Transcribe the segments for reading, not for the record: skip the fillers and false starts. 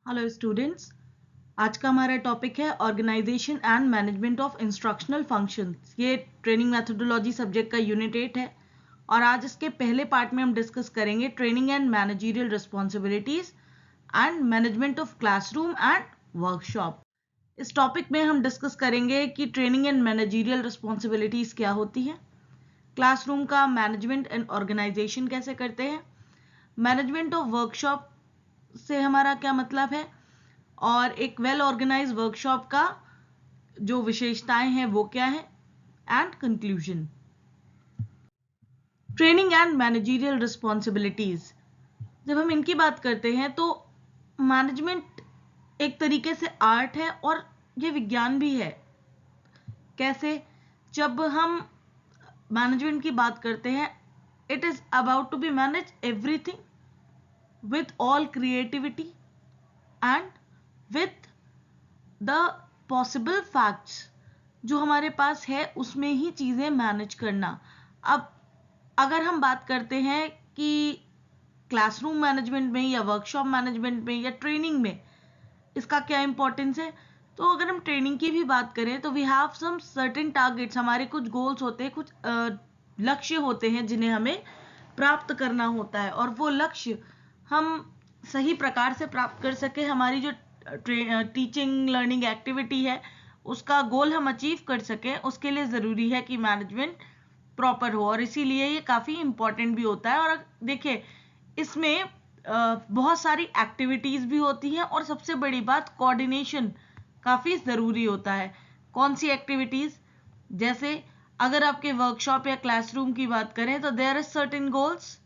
Hello students, आज का हमारा टॉपिक है organisation and management of instructional functions. ये ट्रेनिंग मेथोडोलॉजी सब्जेक्ट का यूनिट 8 है और आज इसके पहले पार्ट में हम डिस्कस करेंगे training and managerial responsibilities and management of classroom and workshop. इस टॉपिक में हम डिस्कस करेंगे कि ट्रेनिंग एंड मैनेजरियल रिस्पॉन्सिबिलिटीज क्या होती है, क्लासरूम का मैनेजमेंट एंड ऑर्गेनाइजेशन कैसे करते हैं, मैनेजमेंट ऑफ वर्कशॉप से हमारा क्या मतलब है, और एक वेल ऑर्गेनाइज वर्कशॉप का जो विशेषताएं हैं वो क्या है, and conclusion. Training and managerial responsibilities, जब हम इनकी बात करते हैं तो मैनेजमेंट एक तरीके से आर्ट है और ये विज्ञान भी है। कैसे? जब हम मैनेजमेंट की बात करते हैं, it is about to be manage everything with all creativity and with the possible facts जो हमारे पास है उसमें ही चीजें मैनेज करना। अब अगर हम बात करते हैं कि क्लासरूम मैनेजमेंट में या वर्कशॉप मैनेजमेंट में या ट्रेनिंग में इसका क्या इंपॉर्टेंस है, तो अगर हम ट्रेनिंग की भी बात करें तो we have some certain targets, हमारे कुछ गोल्स होते हैं, कुछ लक्ष्य होते हैं जिन्हें हमें प्राप्त करना होता है, और वो लक्ष्य हम सही प्रकार से प्राप्त कर सके, हमारी जो टीचिंग लर्निंग एक्टिविटी है उसका गोल हम अचीव कर सकें, उसके लिए ज़रूरी है कि मैनेजमेंट प्रॉपर हो, और इसीलिए ये काफ़ी इम्पॉर्टेंट भी होता है। और देखिए इसमें बहुत सारी एक्टिविटीज़ भी होती हैं और सबसे बड़ी बात कोऑर्डिनेशन काफ़ी ज़रूरी होता है। कौन सी एक्टिविटीज़? जैसे अगर आपके वर्कशॉप या क्लासरूम की बात करें तो देयर इज सर्टेन गोल्स,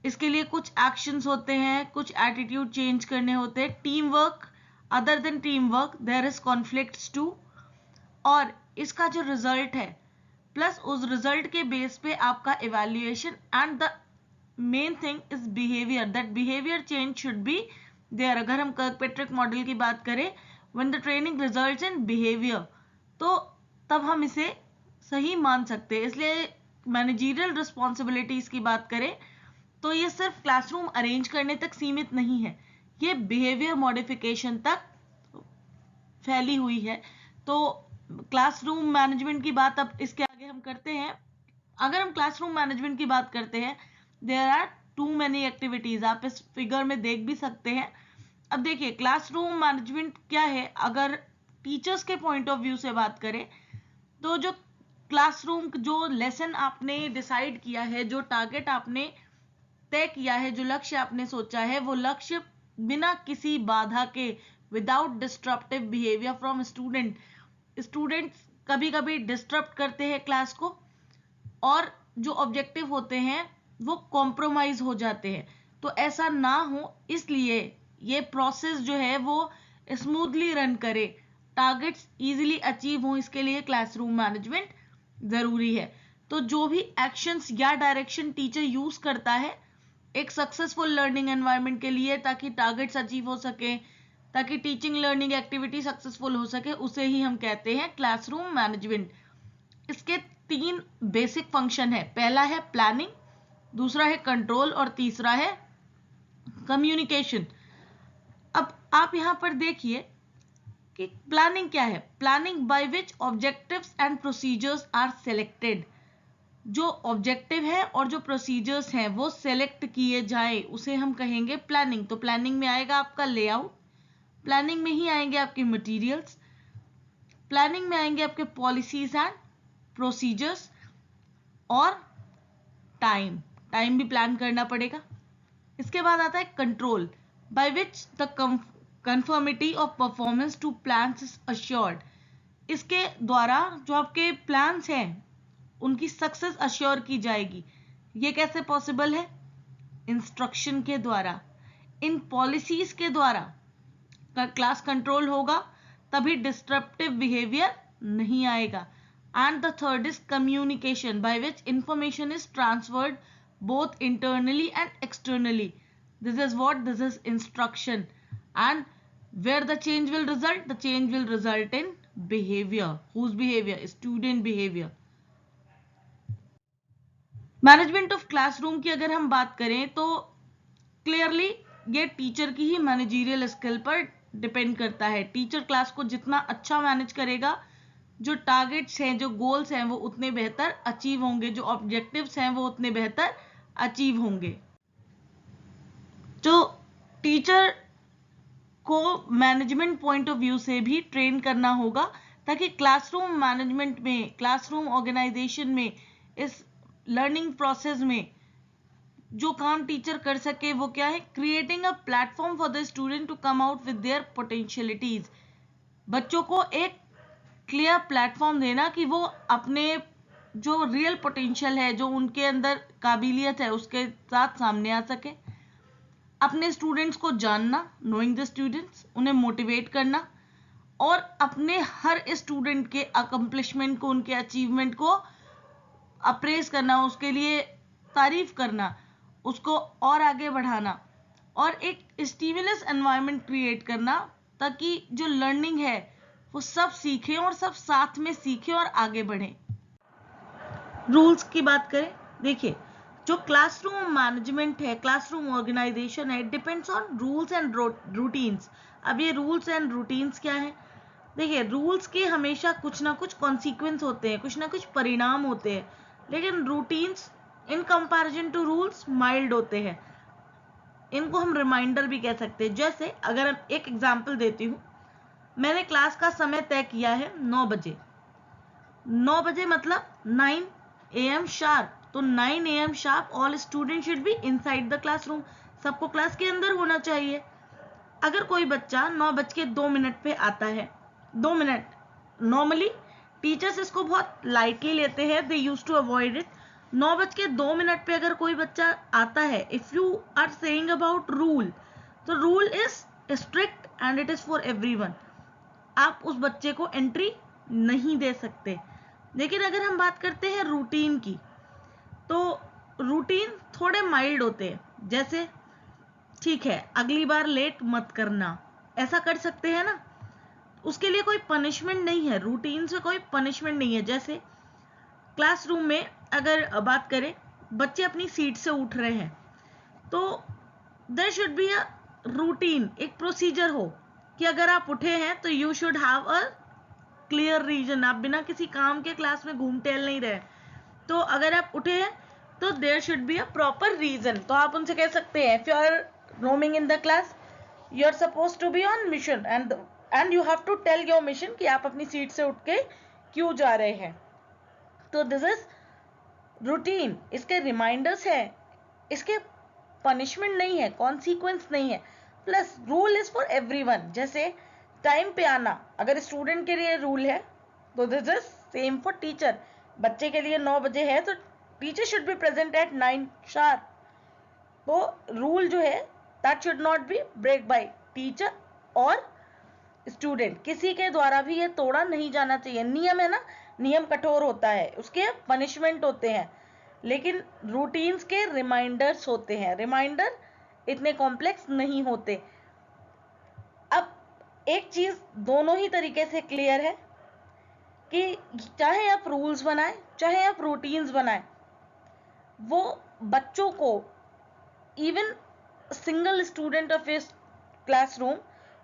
इसके लिए कुछ एक्शंस होते हैं, कुछ एटीट्यूड चेंज करने होते हैं, team work, other than team work there is conflicts too, और इसका जो रिजल्ट है प्लस उस रिजल्ट के बेस पे आपका evaluation, and the main thing is behaviour, that behaviour change should be there. अगर हम कर्कपेट्रिक मॉडल की बात करें, when the training results in behaviour, तो तब हम इसे सही मान सकते हैं। इसलिए मैनेजरियल रिस्पॉन्सिबिलिटीज की बात करें तो ये सिर्फ क्लासरूम अरेंज करने तक सीमित नहीं है, ये बिहेवियर मॉडिफिकेशन तक फैली हुई है। तो क्लासरूम मैनेजमेंट की बात अब इसके आगे हम करते हैं। अगर हम क्लासरूम मैनेजमेंट की बात करते हैं, there are too many activities, आप इस फिगर में देख भी सकते हैं। अब देखिए क्लासरूम मैनेजमेंट क्या है, अगर टीचर्स के पॉइंट ऑफ व्यू से बात करें तो जो क्लासरूम, जो लेसन आपने डिसाइड किया है, जो टारगेट आपने तय किया है, जो लक्ष्य आपने सोचा है, वो लक्ष्य बिना किसी बाधा के, without disruptive behaviour from students कभी कभी डिस्टर्ब करते हैं क्लास को, और जो ऑब्जेक्टिव होते हैं वो कॉम्प्रोमाइज हो जाते हैं। तो ऐसा ना हो, इसलिए ये प्रोसेस जो है वो स्मूथली रन करे, टारगेट्स इजीली अचीव हो, इसके लिए क्लासरूम मैनेजमेंट जरूरी है। तो जो भी एक्शंस या डायरेक्शन टीचर यूज करता है एक सक्सेसफुल लर्निंग एनवायरनमेंट के लिए, ताकि टारगेट्स अचीव हो सके, ताकि टीचिंग लर्निंग एक्टिविटी सक्सेसफुल हो सके, उसे ही हम कहते हैं क्लासरूम मैनेजमेंट। इसके तीन बेसिक फंक्शन है, पहला है प्लानिंग, दूसरा है कंट्रोल, और तीसरा है कम्युनिकेशन। अब आप यहां पर देखिए कि प्लानिंग क्या है। Planning by which objectives and procedures are selected, जो ऑब्जेक्टिव है और जो प्रोसीजर्स हैं वो सेलेक्ट किए जाए उसे हम कहेंगे प्लानिंग। तो प्लानिंग में आएगा आपका लेआउट, प्लानिंग में ही आएंगे आपके मटेरियल्स, प्लानिंग में आएंगे आपके पॉलिसीज एंड प्रोसीजर्स, और टाइम, टाइम भी प्लान करना पड़ेगा। इसके बाद आता है control, by which the conformity of performance to plans is assured, इसके द्वारा जो आपके प्लान्स हैं उनकी सक्सेस अश्योर की जाएगी। ये कैसे पॉसिबल है? इंस्ट्रक्शन के द्वारा, इन पॉलिसीज के द्वारा क्लास कंट्रोल होगा, तभी डिस्ट्रप्टिव बिहेवियर नहीं आएगा। And the third is communication, by which information is transferred both internally and externally. This is what? This is instruction. And where the change will result? The change will result in behavior. Whose behavior? Student behavior. Management of classroom की अगर हम बात करें तो clearly ये teacher की ही managerial skill पर depend करता है। टीचर क्लास को जितना अच्छा मैनेज करेगा, जो टारगेट्स हैं, जो गोल्स हैं, वो उतने बेहतर अचीव होंगे, जो ऑब्जेक्टिव्स हैं वो उतने बेहतर अचीव होंगे। तो टीचर को मैनेजमेंट पॉइंट ऑफ व्यू से भी ट्रेन करना होगा, ताकि क्लासरूम मैनेजमेंट में, क्लासरूम ऑर्गेनाइजेशन में, इस लर्निंग प्रोसेस में जो काम टीचर कर सके वो क्या है, creating a platform for the student to come out with their potentialities. बच्चों को एक क्लियर प्लेटफॉर्म देना कि वो अपने जो रियल पोटेंशियल है, जो उनके अंदर काबिलियत है, उसके साथ सामने आ सके। अपने स्टूडेंट्स को जानना, नोइंग द स्टूडेंट्स, उन्हें मोटिवेट करना, और अपने हर स्टूडेंट के अकम्पलिशमेंट को, उनके अचीवमेंट को अप्रेज करना, उसके लिए तारीफ करना, उसको और आगे बढ़ाना, और एक स्टिमुलस एनवायरनमेंट क्रिएट करना, ताकि जो लर्निंग है वो सब सीखें और सब साथ में सीखें और आगे बढ़ें। रूल्स की बात करें, देखिए जो क्लासरूम मैनेजमेंट है, क्लासरूम ऑर्गेनाइजेशन है, depends on rules and routines. अब ये रूल्स एंड रूटीन्स क्या है? देखिए, रूल्स के हमेशा कुछ ना कुछ कॉन्सिक्वेंस होते हैं, कुछ ना कुछ परिणाम होते हैं, लेकिन routines in comparison to rules mild होते हैं। इनको हम रिमाइंडर भी कह सकते हैं। जैसे अगर हम एक एग्जांपल देती हूँ, मैंने क्लास का समय तय किया है 9 बजे। 9 बजे मतलब 9 AM शार्प। तो 9 AM sharp all student should be inside the classroom. सबको क्लास के अंदर होना चाहिए। अगर कोई बच्चा 9:02 पे आता है, 2 मिनट, नॉर्मली टीचर्स इसको बहुत लाइटली लेते हैं, they use to avoid it. 9:02 पे अगर कोई बच्चा आता है, if you are saying about rule, तो rule is strict and it is for everyone. आप उस बच्चे को एंट्री नहीं दे सकते। लेकिन अगर हम बात करते हैं रूटीन की, तो रूटीन थोड़े माइल्ड होते हैं। जैसे ठीक है, अगली बार लेट मत करना, ऐसा कर सकते हैं ना। उसके लिए कोई पनिशमेंट नहीं है, रूटीन से कोई पनिशमेंट नहीं है। जैसे क्लासरूम में अगर बात करें, बच्चे अपनी सीट से उठ रहे हैं, तो there should be a routine, एक प्रोसीजर हो कि अगर आप उठे हैं तो you should have a clear reason. आप बिना किसी काम के क्लास में घूम टहल नहीं रहे। तो अगर आप उठे हैं तो there should be a proper reason. तो आप उनसे कह सकते हैं, if you are roaming in the class, you are suppose to be on mission and you have to tell your mission कि आप अपनी सीट से उठ के क्यों जा रहे हैं। तो दिस इज रूटीन। इसके रिमाइंडर्स है, इसके पनिशमेंट नहीं है, कॉन्सिक्वेंस नहीं है। Plus rule is for everyone. जैसे टाइम पे आना, अगर स्टूडेंट के लिए रूल है तो this is same for teacher. बच्चे के लिए 9 बजे है तो teacher should be present at 9 sharp. तो रूल जो है that should not be break by teacher और स्टूडेंट, किसी के द्वारा भी ये तोड़ा नहीं जाना चाहिए। नियम है ना, नियम कठोर होता है, उसके पनिशमेंट होते हैं, लेकिन रूटीन्स के रिमाइंडर्स होते हैं। रिमाइंडर इतने कॉम्प्लेक्स नहीं होते। अब एक चीज दोनों ही तरीके से क्लियर है कि चाहे आप रूल्स बनाएं, चाहे आप रूटीन्स बनाएं, वो बच्चों को, इवन सिंगल स्टूडेंट ऑफ इस क्लासरूम,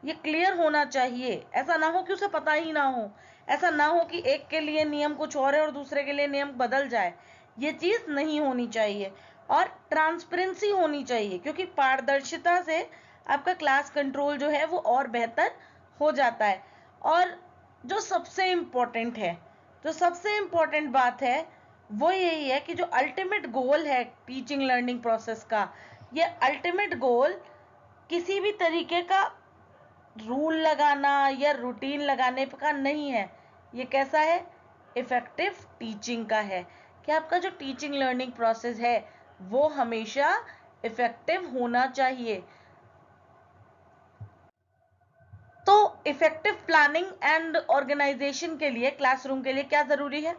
ये क्लियर होना चाहिए। ऐसा ना हो कि उसे पता ही ना हो, ऐसा ना हो कि एक के लिए नियम कुछ और है और दूसरे के लिए नियम बदल जाए। ये चीज नहीं होनी चाहिए। और ट्रांसपेरेंसी होनी चाहिए, क्योंकि पारदर्शिता से आपका क्लास कंट्रोल जो है वो और बेहतर हो जाता है। और जो सबसे इम्पोर्टेंट है, जो सबसे इम्पोर्टेंट बात है, वो यही है कि जो अल्टीमेट गोल है टीचिंग लर्निंग प्रोसेस का, ये अल्टीमेट गोल किसी भी तरीके का रूल लगाना या रूटीन लगाने का नहीं है। ये कैसा है? इफेक्टिव टीचिंग का है, कि आपका जो टीचिंग लर्निंग प्रोसेस है वो हमेशा इफेक्टिव होना चाहिए। तो इफेक्टिव प्लानिंग एंड ऑर्गेनाइजेशन के लिए, क्लासरूम के लिए क्या जरूरी है?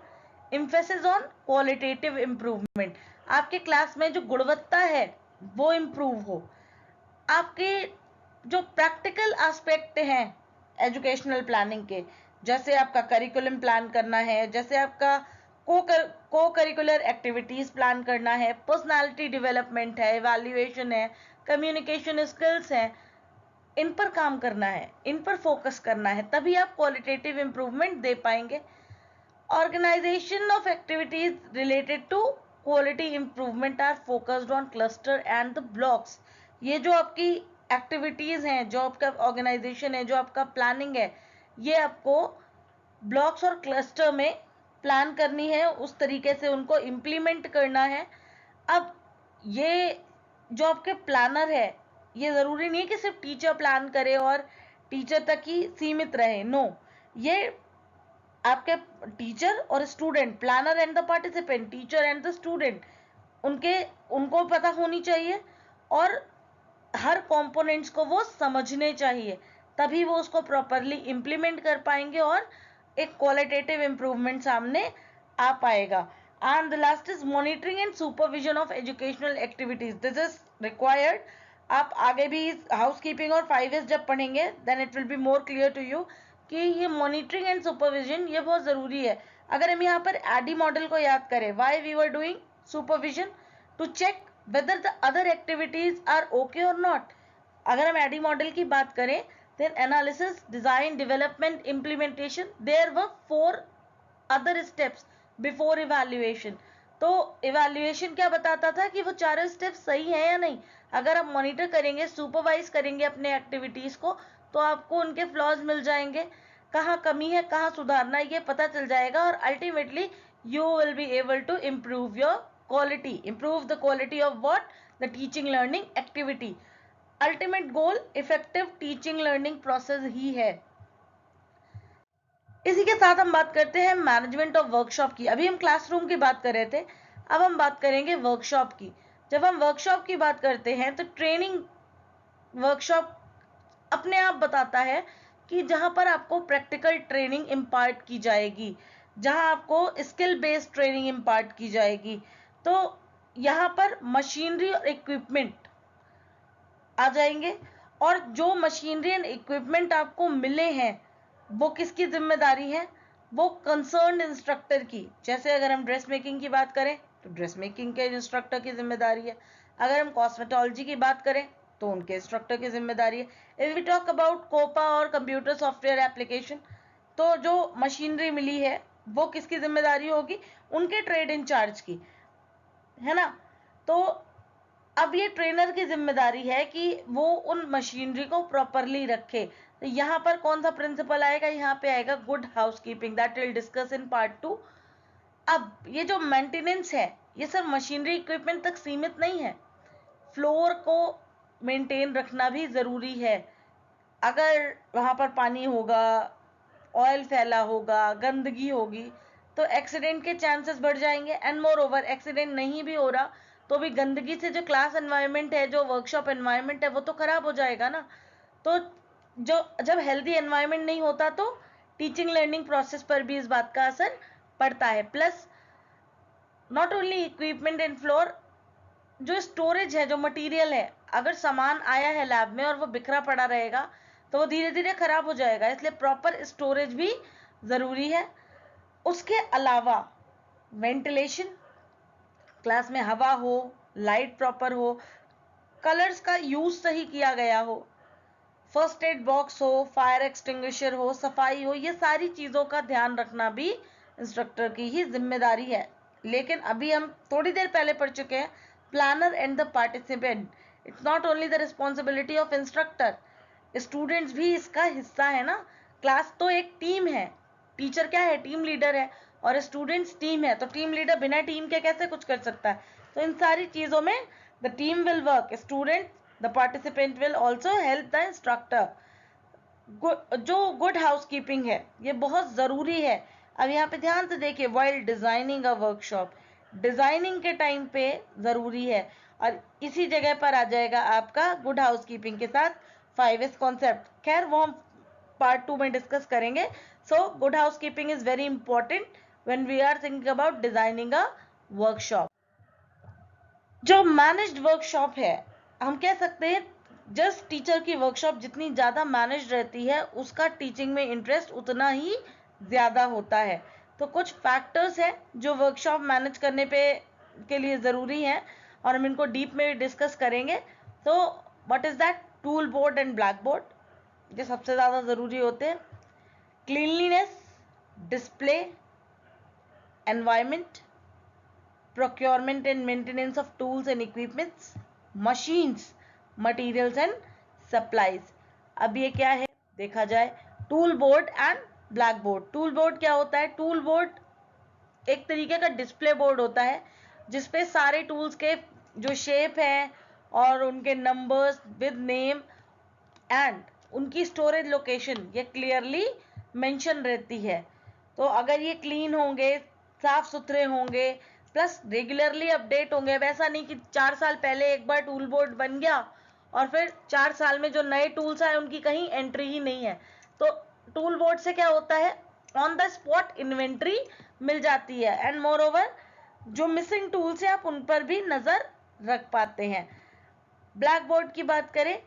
Emphasis on qualitative improvement. आपके क्लास में जो गुणवत्ता है वो इंप्रूव हो। आपके जो प्रैक्टिकल एस्पेक्ट हैं एजुकेशनल प्लानिंग के, जैसे आपका करिकुलम प्लान करना है, जैसे आपका को करिकुलर एक्टिविटीज प्लान करना है, पर्सनालिटी डेवलपमेंट है, इवैल्यूएशन है, कम्युनिकेशन स्किल्स है, इन पर काम करना है, इन पर फोकस करना है, तभी आप क्वालिटेटिव इंप्रूवमेंट दे पाएंगे। Organisation of activities related to quality improvement are focused on cluster and the blocks. ये जो आपकी एक्टिविटीज हैं, जो आपका ऑर्गेनाइजेशन है, जो आपका प्लानिंग है, ये आपको ब्लॉक्स और क्लस्टर में प्लान करनी है, उस तरीके से उनको इम्प्लीमेंट करना है। अब ये जो आपके प्लानर है, ये ज़रूरी नहीं है कि सिर्फ टीचर प्लान करे और टीचर तक ही सीमित रहे, नो, ये आपके टीचर और student, planner and the participant, teacher and the student, उनको पता होनी चाहिए और हर कंपोनेंट्स को वो समझने चाहिए, तभी वो उसको प्रॉपरली इम्प्लीमेंट कर पाएंगे और एक क्वालिटेटिव इंप्रूवमेंट सामने आ पाएगा। And the last is monitoring and supervision of educational activities, this is required. आप आगे भी हाउस कीपिंग और 5S जब पढ़ेंगे then it will be more clear to you कि ये मॉनिटरिंग एंड सुपरविजन ये बहुत ज़रूरी है। अगर हम यहाँ पर एडी मॉडल को याद करें, why we were doing supervision, to check whether the other activities are okay और नॉट। अगर हम एडी मॉडल की बात करें, then analysis, design, development, implementation, there were 4 other steps before evaluation। तो evaluation क्या बताता था कि वो चारों स्टेप्स सही है या नहीं। अगर आप मॉनिटर करेंगे, सुपरवाइज करेंगे अपने एक्टिविटीज को, तो आपको उनके फ्लॉज मिल जाएंगे, कहाँ कमी है, कहाँ सुधारना है, ये पता चल जाएगा और ultimately you will be able to improve your quality, improve the quality of what, the teaching learning activity. Ultimate goal effective teaching learning process ही है। इसी के साथ हम बात करते हैं मैनेजमेंट ऑफ वर्कशॉप की। अभी हम क्लासरूम की बात कर रहे थे, अब हम बात करेंगे वर्कशॉप की। जब हम वर्कशॉप की बात करते हैं तो ट्रेनिंग वर्कशॉप अपने आप बताता है कि जहां पर आपको प्रैक्टिकल ट्रेनिंग इम्पार्ट की जाएगी, जहां आपको स्किल बेस्ड ट्रेनिंग इम्पार्ट की जाएगी। तो यहाँ पर मशीनरी और इक्विपमेंट आ जाएंगे, और जो मशीनरी एंड इक्विपमेंट आपको मिले हैं वो किसकी जिम्मेदारी है, वो कंसर्न इंस्ट्रक्टर की। जैसे अगर हम ड्रेस मेकिंग की बात करें तो ड्रेस मेकिंग के इंस्ट्रक्टर की जिम्मेदारी है, अगर हम कॉस्मेटोलॉजी की बात करें तो उनके इंस्ट्रक्टर की जिम्मेदारी है। If we talk about COPA और कंप्यूटर सॉफ्टवेयर एप्लीकेशन, तो जो मशीनरी मिली है वो किसकी जिम्मेदारी होगी, उनके ट्रेड इंचार्ज की, है ना। तो अब ये ट्रेनर की जिम्मेदारी है कि वो उन मशीनरी को प्रॉपरली रखे। तो यहाँ पर कौन सा प्रिंसिपल आएगा, यहाँ पे आएगा good housekeeping, that will discuss in part 2। अब ये जो मेंटेनेंस है ये सिर्फ मशीनरी इक्विपमेंट तक सीमित नहीं है, फ्लोर को मेंटेन रखना भी जरूरी है। अगर वहां पर पानी होगा, ऑयल फैला होगा, गंदगी होगी, तो एक्सीडेंट के चांसेस बढ़ जाएंगे। एंड मोर ओवर एक्सीडेंट नहीं भी हो रहा तो भी गंदगी से जो क्लास एनवायरनमेंट है, जो वर्कशॉप एनवायरनमेंट है, वो तो खराब हो जाएगा ना। तो जो जब हेल्दी एनवायरनमेंट नहीं होता तो टीचिंग लर्निंग प्रोसेस पर भी इस बात का असर पड़ता है। Plus not only equipment and floor, जो स्टोरेज है, जो मटेरियल है, अगर सामान आया है लैब में और वो बिखरा पड़ा रहेगा तो वो धीरे धीरे खराब हो जाएगा, इसलिए प्रॉपर स्टोरेज भी ज़रूरी है। उसके अलावा वेंटिलेशन, क्लास में हवा हो, लाइट प्रॉपर हो, कलर्स का यूज सही किया गया हो, फर्स्ट एड बॉक्स हो, फायर एक्सटिंग्विशर हो, सफाई हो, ये सारी चीज़ों का ध्यान रखना भी इंस्ट्रक्टर की ही जिम्मेदारी है। लेकिन अभी हम थोड़ी देर पहले पढ़ चुके हैं, planner and the participant, it's not only the responsibility of instructor, students भी इसका हिस्सा है ना। क्लास तो एक टीम है, टीचर क्या है, टीम लीडर है, और स्टूडेंट्स टीम है, तो टीम लीडर बिना टीम के कैसे कुछ कर सकता है। तो इन सारी चीज़ों में the team will work, student, the participant will also help the instructor. जो गुड हाउसकीपिंग है ये बहुत ज़रूरी है। अब यहाँ पे ध्यान से देखिए, while designing a workshop, designing के टाइम पे ज़रूरी है, और इसी जगह पर आ जाएगा आपका गुड हाउसकीपिंग के साथ 5S कॉन्सेप्ट। खैर वो हम पार्ट 2 में डिस्कस करेंगे। So good housekeeping is very important when we are thinking about designing a workshop. जो मैनेज्ड वर्कशॉप है, हम कह सकते हैं जस्ट टीचर की वर्कशॉप जितनी ज़्यादा मैनेज रहती है उसका टीचिंग में इंटरेस्ट उतना ही ज़्यादा होता है। तो कुछ फैक्टर्स हैं जो वर्कशॉप मैनेज करने पे के लिए ज़रूरी हैं और हम इनको डीप में डिस्कस करेंगे। तो what is that? Tool board and black board ये सबसे ज़्यादा ज़रूरी होते हैं। Cleanliness, display, environment, procurement and maintenance of tools and equipments, machines, materials and supplies। अब ये क्या है देखा जाए, tool board and black board. Tool board क्या होता है? टूल बोर्ड एक तरीके का डिस्प्ले बोर्ड होता है जिसपे सारे टूल्स के जो शेप है और उनके नंबर्स विद नेम एंड उनकी स्टोरेज लोकेशन ये क्लियरली मेंशन रहती है। तो अगर ये क्लीन होंगे, साफ सुथरे होंगे, प्लस रेगुलरली अपडेट होंगे, वैसा नहीं कि 4 साल पहले एक बार टूल बोर्ड बन गया और फिर 4 साल में जो नए टूल्स आए उनकी कहीं एंट्री ही नहीं है। तो टूल बोर्ड से क्या होता है, ऑन द स्पॉट इन्वेंट्री मिल जाती है एंड मोर ओवर जो मिसिंग टूल्स है आप उन पर भी नजर रख पाते हैं। ब्लैक बोर्ड की बात करें,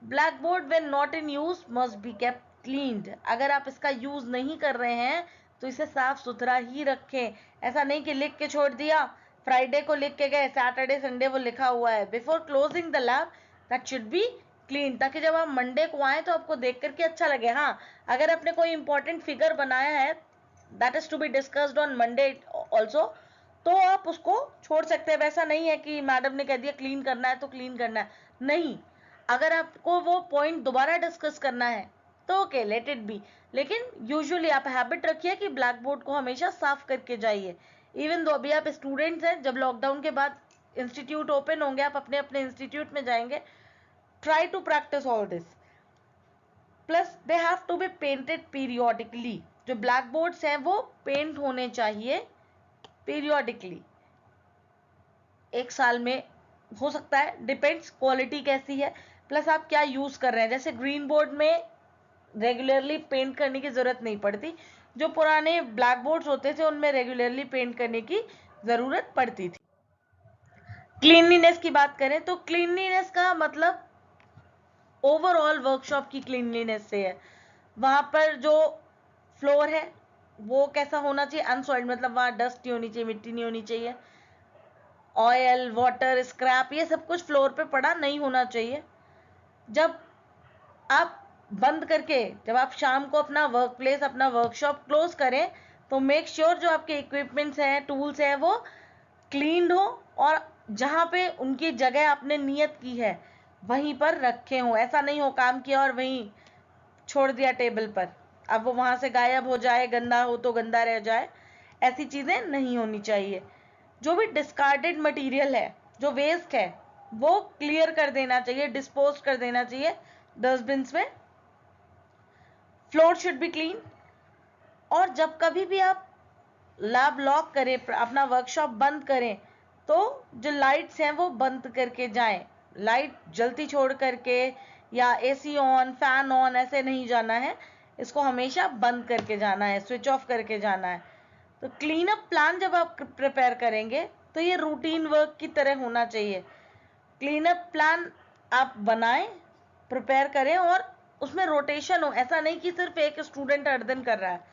black board when not in use must be kept cleaned. अगर आप इसका यूज नहीं कर रहे हैं तो इसे साफ सुथरा ही रखें। ऐसा नहीं कि लिख के छोड़ दिया, फ्राइडे को लिख के गए, सैटरडे संडे वो लिखा हुआ है। Before closing the lab that should be clean, ताकि जब आप मंडे को आए तो आपको देख करके अच्छा लगे। हाँ, अगर आपने कोई इंपॉर्टेंट फिगर बनाया है that is to be discussed on Monday also, तो आप उसको छोड़ सकते हैं। वैसा नहीं है कि मैडम ने कह दिया क्लीन करना है तो क्लीन करना है, नहीं। अगर आपको वो पॉइंट दोबारा डिस्कस करना है तो ओके, लेट इट बी। लेकिन यूजुअली आप हैबिट रखिए कि ब्लैक बोर्ड को हमेशा साफ करके जाइए। इवन दो अभी आप स्टूडेंट्स हैं, जब लॉकडाउन के बाद इंस्टीट्यूट ओपन होंगे, आप अपने अपने इंस्टीट्यूट में जाएंगे, try to practise all this. Plus they have to be painted periodically. जो ब्लैक बोर्ड्स हैं वो पेंट होने चाहिए पीरियोडिकली, एक साल में हो सकता है, डिपेंड्स क्वालिटी कैसी है, प्लस आप क्या यूज कर रहे हैं। जैसे ग्रीन बोर्ड में रेगुलरली पेंट करने की जरूरत नहीं पड़ती, जो पुराने ब्लैक बोर्ड्स होते थे उनमें रेगुलरली पेंट करने की जरूरत पड़ती थी। क्लीनलीनेस की बात करें तो क्लीनलीनेस का मतलब ओवरऑल वर्कशॉप की क्लीनलीनेस से है। वहां पर जो फ्लोर है वो कैसा होना चाहिए? अनसॉइल्ड, मतलब वहां डस्ट नहीं होनी चाहिए, मिट्टी नहीं होनी चाहिए, ऑयल, वाटर, स्क्रैप ये सब कुछ फ्लोर पे पड़ा नहीं होना चाहिए। जब आप बंद करके, जब आप शाम को अपना वर्क प्लेस, अपना वर्कशॉप क्लोज करें, तो मेक श्योर जो आपके इक्विपमेंट्स हैं, टूल्स हैं, वो क्लीन्ड हो और जहां पे उनकी जगह आपने नियत की है वहीं पर रखे हो। ऐसा नहीं हो काम किया और वहीं छोड़ दिया टेबल पर, अब वो वहां से गायब हो जाए, गंदा हो तो गंदा रह जाए, ऐसी चीजें नहीं होनी चाहिए। जो भी डिस्कार्डेड मटेरियल है, जो वेस्ट है, वो क्लियर कर देना चाहिए, डिस्पोज कर देना चाहिए डस्टबिन में। Floor should be clean. और जब कभी भी आप लैब लॉक करें, अपना वर्कशॉप बंद करें, तो जो लाइट्स हैं वो बंद करके जाएं। लाइट जलती छोड़ करके या एसी ऑन, फैन ऑन ऐसे नहीं जाना है, इसको हमेशा बंद करके जाना है, स्विच ऑफ करके जाना है। तो क्लीन अप प्लान जब आप प्रिपेयर करेंगे तो ये रूटीन वर्क की तरह होना चाहिए। क्लीन अप प्लान आप बनाएं, प्रिपेयर करें और उसमें रोटेशन हो। ऐसा नहीं कि सिर्फ एक स्टूडेंट हर दिन कर रहा है,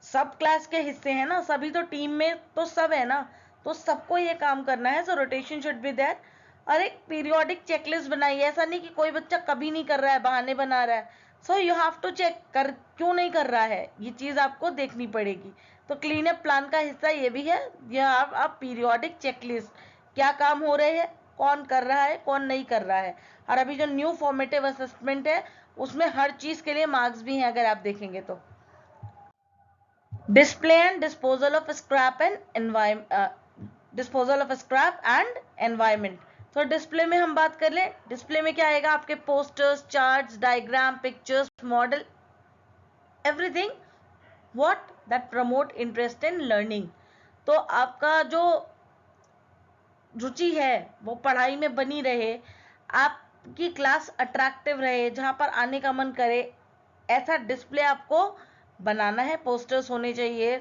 सब क्लास के हिस्से हैं ना, सभी तो टीम में तो सब है ना, तो सबको ये काम करना है। सो रोटेशन शुड बी देयर। और एक पीरियोडिक चेकलिस्ट बनाइए। ऐसा नहीं कि कोई बच्चा कभी नहीं कर रहा है, बहाने बना रहा है। So you have to check कर क्यों नहीं कर रहा है, ये चीज आपको देखनी पड़ेगी। तो क्लीन अप प्लान का हिस्सा ये भी है, यह आप पीरियोडिक चेकलिस्ट, क्या काम हो रहे हैं, कौन कर रहा है, कौन नहीं कर रहा है। और अभी जो न्यू फॉर्मेटिव असेसमेंट है उसमें हर चीज के लिए मार्क्स भी हैं, अगर आप देखेंगे तो। Display and disposal of scrap and environment. तो डिस्प्ले में हम बात कर लें, डिस्प्ले में क्या आएगा? आपके posters, charts, diagram, pictures, model, everything what that promote interest in learning. तो आपका जो रुचि है वो पढ़ाई में बनी रहे, आपकी क्लास अट्रैक्टिव रहे, जहां पर आने का मन करे, ऐसा डिस्प्ले आपको बनाना है। पोस्टर्स होने चाहिए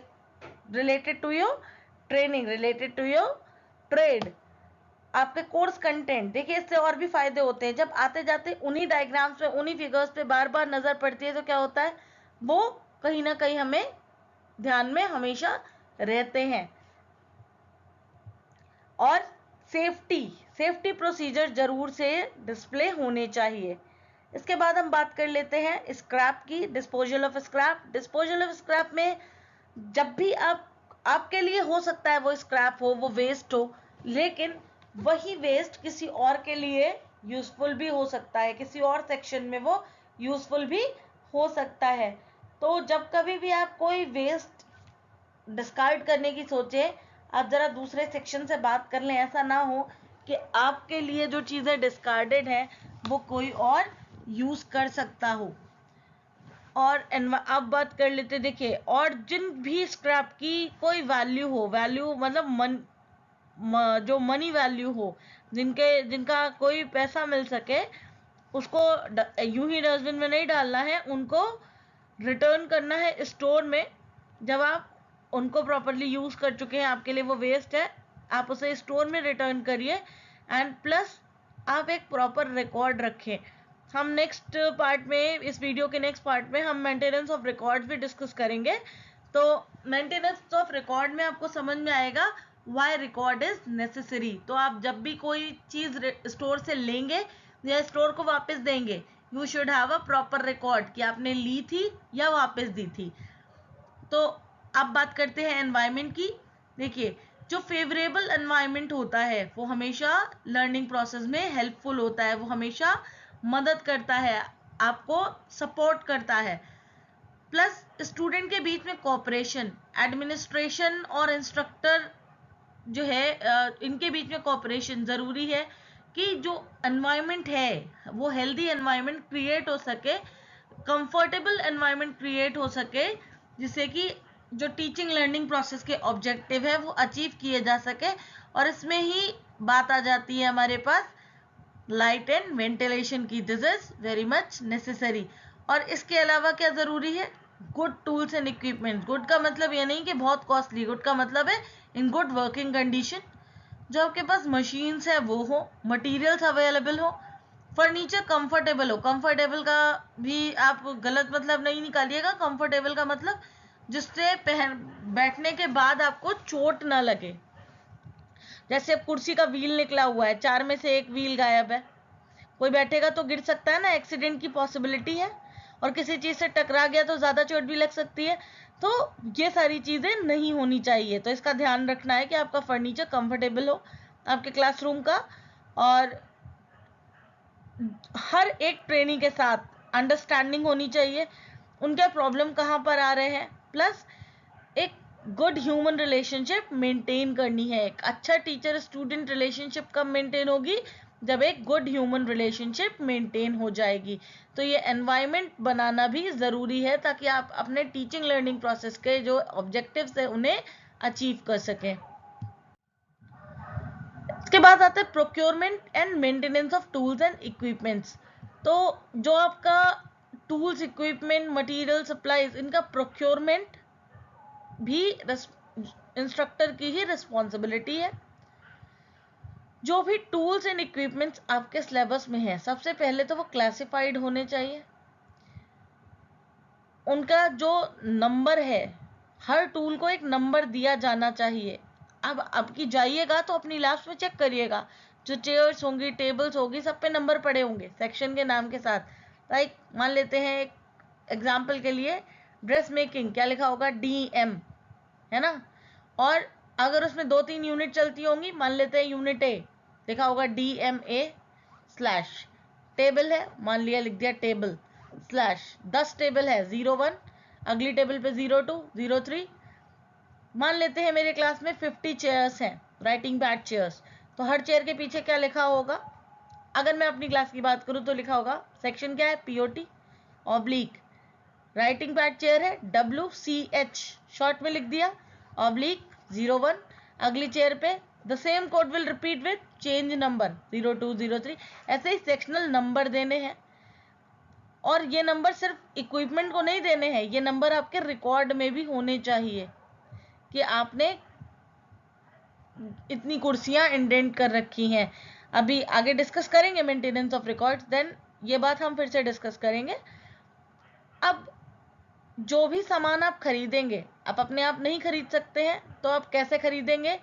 related to your training, related to your trade, आपके कोर्स कंटेंट। देखिए इससे और भी फायदे होते हैं, जब आते जाते उन्हीं डायग्राम्स पे, उन्हीं फिगर्स पे बार बार नजर पड़ती है तो क्या होता है, वो कहीं ना कहीं हमें ध्यान में हमेशा रहते हैं। और सेफ्टी प्रोसीजर जरूर से डिस्प्ले होने चाहिए। इसके बाद हम बात कर लेते हैं स्क्रैप की, disposal of scrap. Disposal of scrap में जब भी आपके लिए हो सकता है वो स्क्रैप हो, वो वेस्ट हो, लेकिन वही वेस्ट किसी और के लिए यूजफुल भी हो सकता है, किसी और सेक्शन में वो यूजफुल भी हो सकता है। तो जब कभी भी आप कोई वेस्ट डिस्कार्ड करने की सोचे, आप जरा दूसरे सेक्शन से बात कर लें, ऐसा ना हो कि आपके लिए जो चीजें डिस्कार्डेड है वो कोई और यूज कर सकता हो। और अब बात कर लेते, देखिए, और जिन भी स्क्रैप की कोई वैल्यू हो, वैल्यू मतलब जो मनी वैल्यू हो, जिनका कोई पैसा मिल सके, उसको यूं ही डस्टबिन में नहीं डालना है, उनको रिटर्न करना है स्टोर में। जब आप उनको प्रॉपरली यूज कर चुके हैं, आपके लिए वो वेस्ट है, आप उसे स्टोर में रिटर्न करिए। एंड प्लस आप एक प्रॉपर रिकॉर्ड रखें। हम नेक्स्ट पार्ट में, इस वीडियो के नेक्स्ट पार्ट में हम मेंटेनेंस ऑफ रिकॉर्ड्स भी डिस्कस करेंगे। तो मेंटेनेंस ऑफ रिकॉर्ड में आपको समझ में आएगा व्हाई रिकॉर्ड इज नेसेसरी। तो आप जब भी कोई चीज स्टोर से लेंगे या स्टोर को वापस देंगे, you should have a proper record कि आपने ली थी या वापस दी थी। तो अब बात करते हैं एनवायरनमेंट की। देखिए, जो फेवरेबल एनवायरनमेंट होता है वो हमेशा लर्निंग प्रोसेस में हेल्पफुल होता है, वो हमेशा मदद करता है, आपको सपोर्ट करता है। प्लस स्टूडेंट के बीच में कोऑपरेशन, एडमिनिस्ट्रेशन और इंस्ट्रक्टर जो है, इनके बीच में कोऑपरेशन जरूरी है कि जो एनवायरनमेंट है वो हेल्दी एनवायरनमेंट क्रिएट हो सके, कंफर्टेबल एनवायरनमेंट क्रिएट हो सके, जिससे कि जो टीचिंग लर्निंग प्रोसेस के ऑब्जेक्टिव है वो अचीव किए जा सके। और इसमें ही बात आ जाती है हमारे पास लाइट एंड वेंटिलेशन की। This is very much necessary. और इसके अलावा क्या जरूरी है? Good tools and equipment. Good का मतलब ये नहीं कि बहुत कॉस्टली, गुड का मतलब है इन गुड वर्किंग कंडीशन। जो आपके पास मशीन्स है वो हो, मटेरियल्स अवेलेबल हो, फर्नीचर कंफर्टेबल हो। कंफर्टेबल का भी आप गलत मतलब नहीं निकालिएगा। कंफर्टेबल का मतलब जिससे बैठने के बाद आपको चोट ना लगे। जैसे अब कुर्सी का व्हील निकला हुआ है, 4 में से 1 व्हील गायब है, कोई बैठेगा तो गिर सकता है ना, एक्सीडेंट की पॉसिबिलिटी है, और किसी चीज से टकरा गया तो ज्यादा चोट भी लग सकती है। तो ये सारी चीजें नहीं होनी चाहिए। तो इसका ध्यान रखना है कि आपका फर्नीचर कंफर्टेबल हो आपके क्लासरूम का। और हर एक ट्रेनी के साथ अंडरस्टैंडिंग होनी चाहिए, उनके प्रॉब्लम कहाँ पर आ रहे हैं। प्लस एक गुड ह्यूमन रिलेशनशिप मेंटेन करनी है। एक अच्छा टीचर स्टूडेंट रिलेशनशिप कब मेंटेन होगी? जब एक गुड ह्यूमन रिलेशनशिप मेंटेन हो जाएगी। तो ये एनवायरनमेंट बनाना भी ज़रूरी है ताकि आप अपने टीचिंग लर्निंग प्रोसेस के जो ऑब्जेक्टिव्स है उन्हें अचीव कर सकें। इसके बाद आता है procurement and maintenance of tools and equipments. तो जो आपका टूल्स, इक्विपमेंट, मटेरियल, सप्लाईज, इनका प्रोक्योरमेंट भी इंस्ट्रक्टर की ही रिस्पॉन्सिबिलिटी है। जो भी टूल्स एंड इक्विपमेंट्स आपके सिलेबस में है, सबसे पहले तो वो क्लासिफाइड होने चाहिए। उनका जो नंबर है, हर टूल को एक नंबर दिया जाना चाहिए। अब आपकी जाइएगा तो अपनी लैब्स में चेक करिएगा, जो चेयर्स होंगी, टेबल्स होगी, सब पे नंबर पड़े होंगे सेक्शन के नाम के साथ। लाइक मान लेते हैं एक एग्जाम्पल के लिए, ड्रेस मेकिंग, क्या लिखा होगा? DM, है ना। और अगर उसमें 2-3 यूनिट चलती होंगी, मान लेते हैं यूनिट A, लिखा होगा DMA स्लैश। टेबल है, मान लिया, लिख दिया टेबल स्लैश। 10 टेबल है, 01, अगली टेबल पे 02, 03। मान लेते हैं मेरे क्लास में 50 चेयर्स हैं, राइटिंग पैड चेयर्स, तो हर चेयर के पीछे क्या लिखा होगा? अगर मैं अपनी क्लास की बात करूं तो लिखा होगा, सेक्शन क्या है? POT oblique, writing pad chair है, WCH शॉर्ट में लिख दिया, ऑब्लिक 01। अगली चेयर पे the same code will repeat with change number 02, 03। ऐसे ही सेक्शनल नंबर देने हैं। और ये नंबर सिर्फ इक्विपमेंट को नहीं देने हैं, ये नंबर आपके रिकॉर्ड में भी होने चाहिए कि आपने इतनी कुर्सियां इंडेंट कर रखी हैं। अभी आगे डिस्कस करेंगे मेंटेनेंस ऑफ रिकॉर्ड्स, देन ये बात हम फिर से डिस्कस करेंगे। अब जो भी सामान आप खरीदेंगे, आप अपने आप नहीं खरीद सकते हैं, तो आप कैसे खरीदेंगे?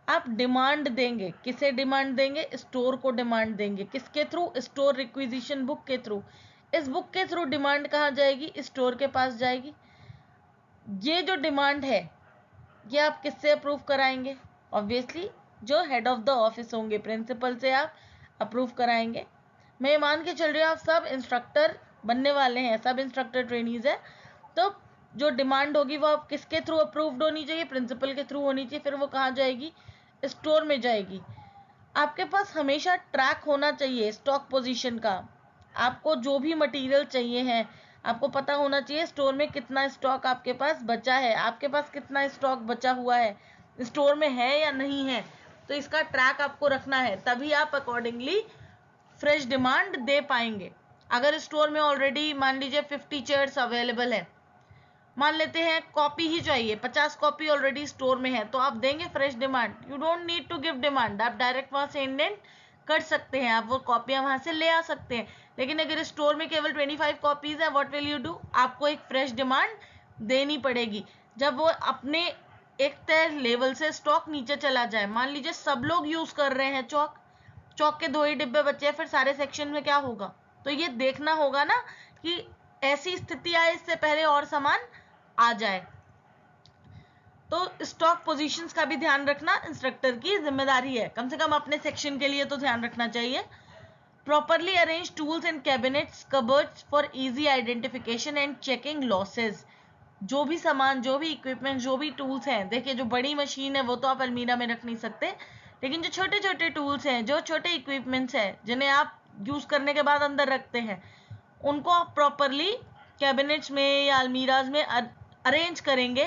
आप डिमांड देंगे। किसे डिमांड देंगे? स्टोर को डिमांड देंगे। किसके थ्रू? स्टोर रिक्विजिशन बुक के थ्रू। इस बुक के थ्रू डिमांड कहाँ जाएगी? स्टोर के पास जाएगी। ये जो डिमांड है, ये आप किससे अप्रूव कराएंगे? ऑब्वियसली जो हेड ऑफ द ऑफिस होंगे, प्रिंसिपल से आप अप्रूव कराएंगे। मैं ये मान के चल रही हूँ आप सब इंस्ट्रक्टर बनने वाले हैं, सब इंस्ट्रक्टर ट्रेनीज है, तो जो डिमांड होगी वो आप किसके थ्रू अप्रूव्ड होनी चाहिए? प्रिंसिपल के थ्रू होनी चाहिए। फिर वो कहाँ जाएगी? स्टोर में जाएगी। आपके पास हमेशा ट्रैक होना चाहिए स्टॉक पोजीशन का। आपको जो भी मटेरियल चाहिए है, आपको पता होना चाहिए स्टोर में कितना स्टॉक आपके पास बचा है, आपके पास कितना स्टॉक बचा हुआ है, स्टोर में है या नहीं है। तो इसका ट्रैक आपको रखना है, तभी आप अकॉर्डिंगली फ्रेश डिमांड दे पाएंगे। अगर स्टोर में ऑलरेडी मान लीजिए 50 चेयर्स अवेलेबल है, मान लेते हैं कॉपी ही चाहिए, 50 कॉपी ऑलरेडी स्टोर में है, तो आप देंगे fresh demand? You don't need to give demand, आप डायरेक्ट वहां से इंडेंट कर सकते हैं, आप वो कॉपियां वहां से ले आ सकते हैं। लेकिन अगर स्टोर में केवल 25 कॉपीज है, व्हाट विल यू डू? आपको एक फ्रेश डिमांड देनी पड़ेगी। जब वो अपने एक तय लेवल से स्टॉक नीचे चला जाए, मान लीजिए सब लोग यूज कर रहे हैं चौक, चौक के 2 ही डिब्बे बचे हैं, फिर सारे सेक्शन में क्या होगा? तो ये देखना होगा ना कि ऐसी स्थिति आए इससे पहले और सामान आ जाए। तो स्टॉक पोजीशंस का भी ध्यान रखना इंस्ट्रक्टर की जिम्मेदारी है, कम से कम अपने सेक्शन के लिए तो ध्यान रखना चाहिए। Properly arrange tools in cabinets cupboards for easy identification and checking losses. जो भी सामान, जो भी इक्विपमेंट, जो भी टूल्स हैं, देखिए जो बड़ी मशीन है वो तो आप अलमीरा में रख नहीं सकते, लेकिन जो छोटे छोटे टूल्स हैं, जो छोटे इक्विपमेंट्स हैं जिन्हें आप यूज करने के बाद अंदर रखते हैं, उनको आप प्रॉपरली कैबिनेट्स में या अलमीराज में अरेंज करेंगे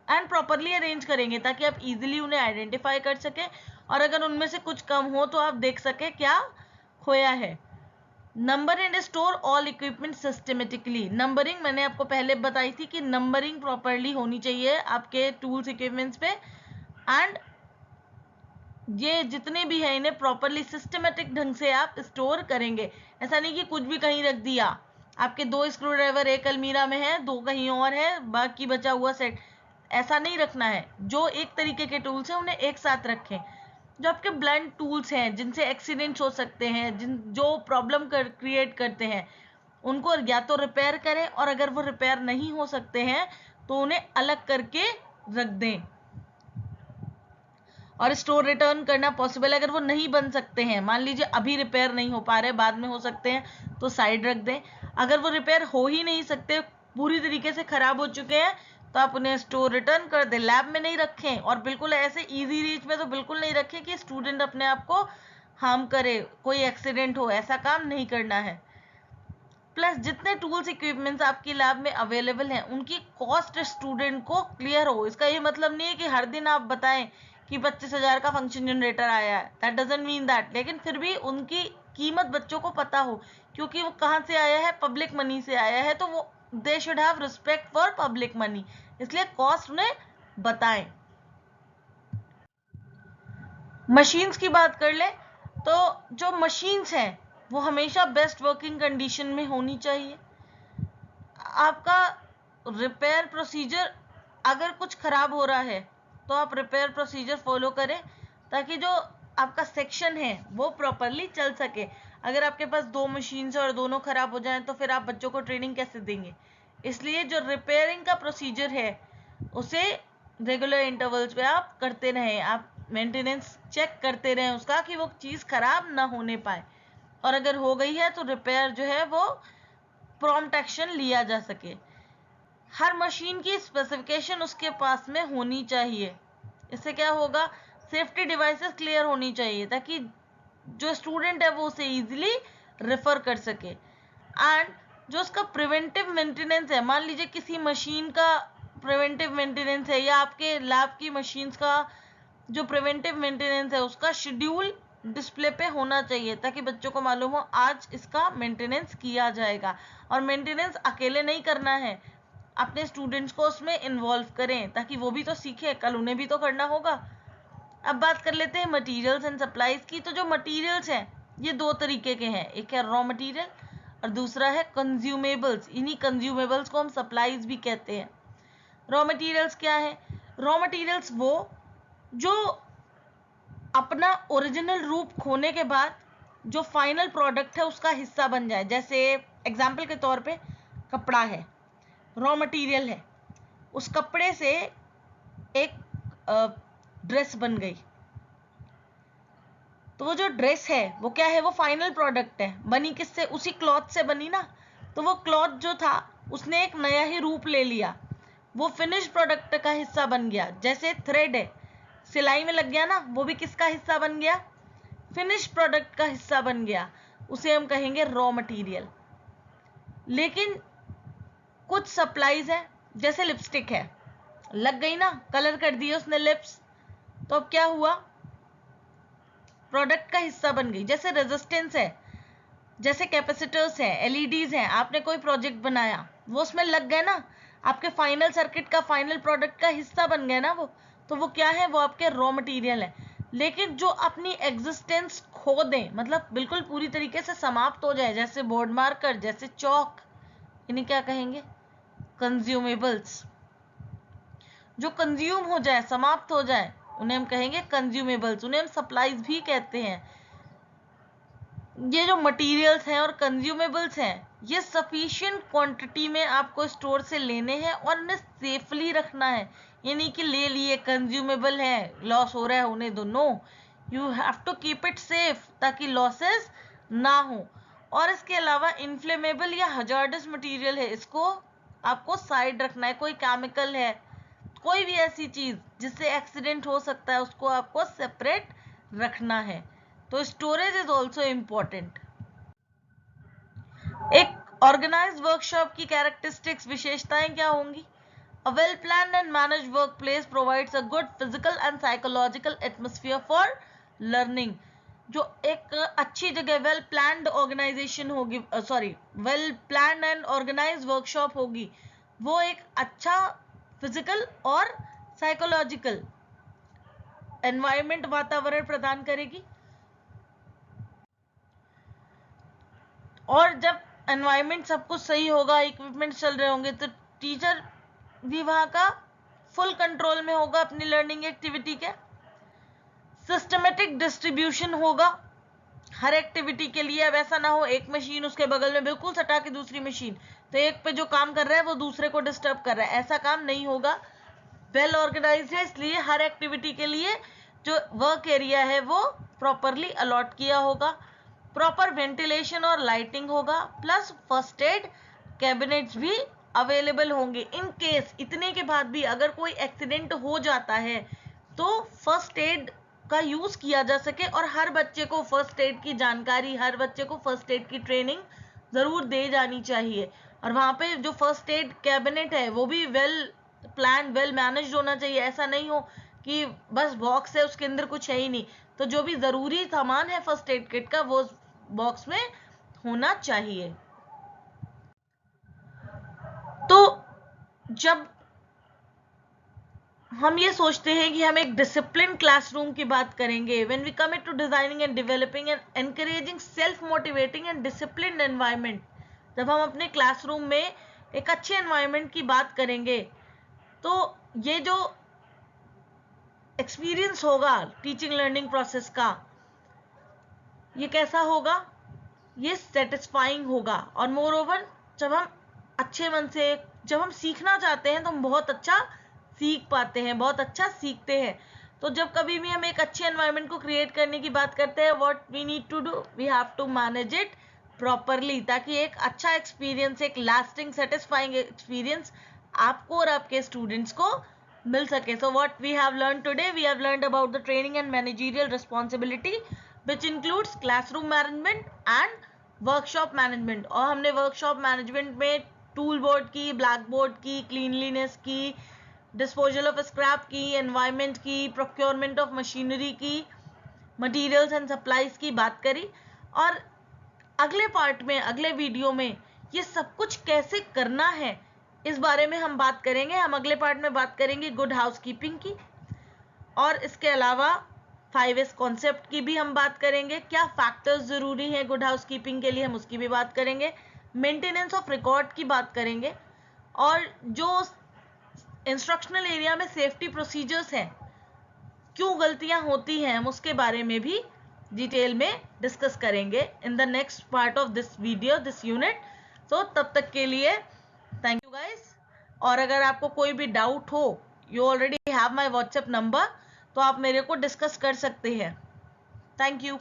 एंड प्रॉपरली अरेंज करेंगे, ताकि आप इजीली उन्हें आइडेंटिफाई कर सकें, और अगर उनमें से कुछ कम हो तो आप देख सकें क्या खोया है। Number and store all equipment systematically. Numbering मैंने आपको पहले बताई थी कि नंबरिंग प्रॉपरली होनी चाहिए आपके टूल्स इक्विपमेंट्स पे, एंड ये जितने भी है इन्हें प्रॉपरली सिस्टमेटिक ढंग से आप स्टोर करेंगे। ऐसा नहीं कि कुछ भी कहीं रख दिया, आपके 2 स्क्रू ड्राइवर एक अलमीरा में है, 2 कहीं और है, बाकी बचा हुआ सेट, ऐसा नहीं रखना है। जो एक तरीके के टूल्स हैं उन्हें एक साथ रखें। जो आपके ब्लंट टूल्स हैं जिनसे एक्सीडेंट्स हो सकते हैं, जो प्रॉब्लम क्रिएट करते हैं, उनको या तो रिपेयर करें, और अगर वो रिपेयर नहीं हो सकते हैं तो उन्हें अलग करके रख दें। और स्टोर रिटर्न करना पॉसिबल है। अगर वो नहीं बन सकते हैं, मान लीजिए अभी रिपेयर नहीं हो पा रहे, बाद में हो सकते हैं, तो साइड रख दें। अगर वो रिपेयर हो ही नहीं सकते, पूरी तरीके से खराब हो चुके हैं, तो आप उन्हें स्टोर रिटर्न कर दें। लैब में नहीं रखें, और बिल्कुल ऐसे इजी रीच में तो बिल्कुल नहीं रखें कि स्टूडेंट अपने आप को हार्म करे, कोई एक्सीडेंट हो, ऐसा काम नहीं करना है। प्लस जितने टूल्स इक्विपमेंट्स आपकी लैब में अवेलेबल हैं, उनकी कॉस्ट स्टूडेंट को क्लियर हो। इसका ये मतलब नहीं है कि हर दिन आप बताएं कि 25,000 का फंक्शन जनरेटर आया है, दैट डजंट मीन दैट, लेकिन फिर भी उनकी कीमत बच्चों को पता हो, क्योंकि वो कहाँ से आया है? पब्लिक मनी से आया है, तो वो they should have respect for public money, इसलिए कॉस्ट उन्हें बताएं। मशीन्स की बात कर ले तो जो मशीन्स हैं वो हमेशा बेस्ट वर्किंग कंडीशन में होनी चाहिए। आपका रिपेयर प्रोसीजर, अगर कुछ खराब हो रहा है तो आप रिपेयर प्रोसीजर फॉलो करें, ताकि जो आपका सेक्शन है वो प्रॉपरली चल सके। अगर आपके पास 2 मशीन्स है और दोनों खराब हो जाएं तो फिर आप बच्चों को ट्रेनिंग कैसे देंगे? इसलिए जो रिपेयरिंग का प्रोसीजर है उसे रेगुलर इंटरवल्स पे आप करते रहें, आप मेंटेनेंस चेक करते रहें उसका, कि वो चीज़ खराब ना होने पाए, और अगर हो गई है तो रिपेयर जो है वो प्रॉम्प्ट एक्शन लिया जा सके। हर मशीन की स्पेसिफिकेशन उसके पास में होनी चाहिए। इससे क्या होगा? सेफ्टी डिवाइसेस क्लियर होनी चाहिए, ताकि जो स्टूडेंट है वो उसे इजीली रेफर कर सके। एंड जो उसका प्रिवेंटिव मेंटेनेंस है, मान लीजिए किसी मशीन का प्रिवेंटिव मेंटेनेंस है, या आपके लैब की मशीन्स का जो प्रिवेंटिव मेंटेनेंस है उसका शेड्यूल डिस्प्ले पे होना चाहिए, ताकि बच्चों को मालूम हो आज इसका मेंटेनेंस किया जाएगा। और मेंटेनेंस अकेले नहीं करना है, अपने स्टूडेंट्स को उसमें इन्वॉल्व करें, ताकि वो भी तो सीखे, कल उन्हें भी तो करना होगा। अब बात कर लेते हैं मटेरियल्स एंड सप्लाईज की। तो जो मटेरियल्स हैं ये 2 तरीके के हैं, एक है रॉ मटेरियल और दूसरा है कंज्यूमेबल्स। इन्हीं कंज्यूमेबल्स को हम सप्लाईज भी कहते हैं। रॉ मटेरियल्स क्या है? रॉ मटेरियल्स वो जो अपना ओरिजिनल रूप खोने के बाद जो फाइनल प्रोडक्ट है उसका हिस्सा बन जाए। जैसे एग्जाम्पल के तौर पे कपड़ा है, रॉ मटेरियल है, उस कपड़े से एक ड्रेस बन गई, तो वो जो ड्रेस है वो क्या है? वो फाइनल प्रोडक्ट है। बनी किससे? उसी क्लॉथ से बनी ना। तो वो क्लॉथ जो था उसने एक नया ही रूप ले लिया, वो फिनिश प्रोडक्ट का हिस्सा बन गया। जैसे थ्रेड है, सिलाई में लग गया ना, वो भी किसका हिस्सा बन गया? फिनिश प्रोडक्ट का हिस्सा बन गया। उसे हम कहेंगे रॉ मटेरियल। लेकिन कुछ सप्लाईज है, जैसे लिपस्टिक है, लग गई ना, कलर कर दिए उसने लिप्स, तो अब क्या हुआ? प्रोडक्ट का हिस्सा बन गई। जैसे रेजिस्टेंस है, जैसे कैपेसिटर्स है, एलईडीज हैं, आपने कोई प्रोजेक्ट बनाया, वो उसमें लग गए ना, आपके फाइनल सर्किट का, फाइनल प्रोडक्ट का हिस्सा बन गए ना वो, तो वो क्या है? वो आपके रॉ मटेरियल है। लेकिन जो अपनी एग्जिस्टेंस खो दें, मतलब बिल्कुल पूरी तरीके से समाप्त हो जाए, जैसे बोर्ड मार्कर, जैसे चौक, इन्हें क्या कहेंगे? कंज्यूमेबल्स। जो कंज्यूम हो जाए, समाप्त हो जाए, उन्हें हम कहेंगे कंज्यूमेबल्स। उन्हें हम सप्लाईज भी कहते हैं। ये जो मटेरियल्स हैं और कंज्यूमेबल्स हैं, ये सफिशिएंट क्वांटिटी में आपको स्टोर से लेने हैं और उन्हें सेफली रखना है। ये नहीं कि ले लिए, कंज्यूमेबल है, लॉस हो रहा है, होने दो। No, you have to keep it safe ताकि लॉसेस ना हो। और इसके अलावा इन्फ्लेमेबल या हजार्डस मटेरियल है, इसको आपको साइड रखना है। कोई केमिकल है, कोई भी ऐसी चीज जिससे एक्सीडेंट हो सकता है, उसको आपको सेपरेट रखना है। तो स्टोरेज इज ऑल्सो इम्पोर्टेंट। एक ऑर्गेनाइज्ड वर्कशॉप की कैरेक्टरिस्टिक्स, विशेषताएं क्या होंगी? A well planned and managed workplace provides a good physical and psychological atmosphere for learning. जो एक अच्छी जगह, वेल प्लान्ड ऑर्गेनाइजेशन होगी, well planned and organised workshop होगी, वो एक अच्छा फिजिकल और साइकोलॉजिकल एनवायरमेंट, वातावरण प्रदान करेगी। और जब एनवायरमेंट सब कुछ सही होगा, इक्विपमेंट चल रहे होंगे, तो टीचर भी वहां का फुल कंट्रोल में होगा अपनी लर्निंग एक्टिविटी के। सिस्टमेटिक डिस्ट्रीब्यूशन होगा हर एक्टिविटी के लिए। अब ऐसा ना हो एक मशीन उसके बगल में बिल्कुल सटा के दूसरी मशीन, तो एक पे जो काम कर रहा है वो दूसरे को डिस्टर्ब कर रहा है, ऐसा काम नहीं होगा। वेल ऑर्गेनाइज्ड है, इसलिए हर एक्टिविटी के लिए जो वर्क एरिया है वो प्रॉपरली अलॉट किया होगा। प्रॉपर वेंटिलेशन और लाइटिंग होगा, प्लस फर्स्ट एड कैबिनेट्स भी अवेलेबल होंगे। इन केस, इतने के बाद भी अगर कोई एक्सीडेंट हो जाता है तो फर्स्ट एड का यूज किया जा सके, और हर बच्चे को फर्स्ट एड की जानकारी, हर बच्चे को फर्स्ट एड की ट्रेनिंग जरूर दे जानी चाहिए। और वहां पे जो फर्स्ट एड कैबिनेट है वो भी वेल प्लान, वेल मैनेज्ड होना चाहिए। ऐसा नहीं हो कि बस बॉक्स है, उसके अंदर कुछ है ही नहीं। तो जो भी जरूरी सामान है फर्स्ट एड किट का, वो बॉक्स में होना चाहिए। तो जब हम ये सोचते हैं कि हम एक डिसिप्लिन क्लासरूम की बात करेंगे, when we commit to designing and developing and encouraging self motivating and disciplined environment, जब हम अपने क्लासरूम में एक अच्छे एनवायरनमेंट की बात करेंगे, तो ये जो एक्सपीरियंस होगा टीचिंग लर्निंग प्रोसेस का, ये कैसा होगा? ये सेटिस्फाइंग होगा। और मोर ओवर, जब हम अच्छे मन से, जब हम सीखना चाहते हैं तो हम बहुत अच्छा सीख पाते हैं, बहुत अच्छा सीखते हैं। तो जब कभी भी हम एक अच्छे एनवायरनमेंट को क्रिएट करने की बात करते हैं, what we need to do, we have to manage it properly, ताकि एक अच्छा एक्सपीरियंस, एक लास्टिंग सेटिस्फाइंग एक्सपीरियंस आपको और आपके स्टूडेंट्स को मिल सके। So what we have learn today, we have learned about the training and managerial responsibility which includes classroom management and workshop management। और हमने वर्कशॉप मैनेजमेंट में टूल बोर्ड की, ब्लैक बोर्ड की, क्लीनलीनेस की, डिस्पोजल ऑफ स्क्रैप की, environment की, procurement of machinery की, materials and supplies की बात करी। और अगले पार्ट में, अगले वीडियो में ये सब कुछ कैसे करना है इस बारे में हम बात करेंगे। हम अगले पार्ट में बात करेंगे गुड हाउसकीपिंग की, और इसके अलावा 5S कॉन्सेप्ट की भी हम बात करेंगे। क्या फैक्टर्स जरूरी हैं गुड हाउसकीपिंग के लिए, हम उसकी भी बात करेंगे। मेंटेनेंस ऑफ रिकॉर्ड की बात करेंगे, और जो इंस्ट्रक्शनल एरिया में सेफ्टी प्रोसीजर्स हैं, क्यों गलतियां होती हैं, हम उसके बारे में भी डिटेल में डिस्कस करेंगे in the next part of this video, this unit. तो तब तक के लिए थैंक यू गाइस। और अगर आपको कोई भी डाउट हो, you already have my WhatsApp number, तो आप मेरे को डिस्कस कर सकते हैं। Thank you.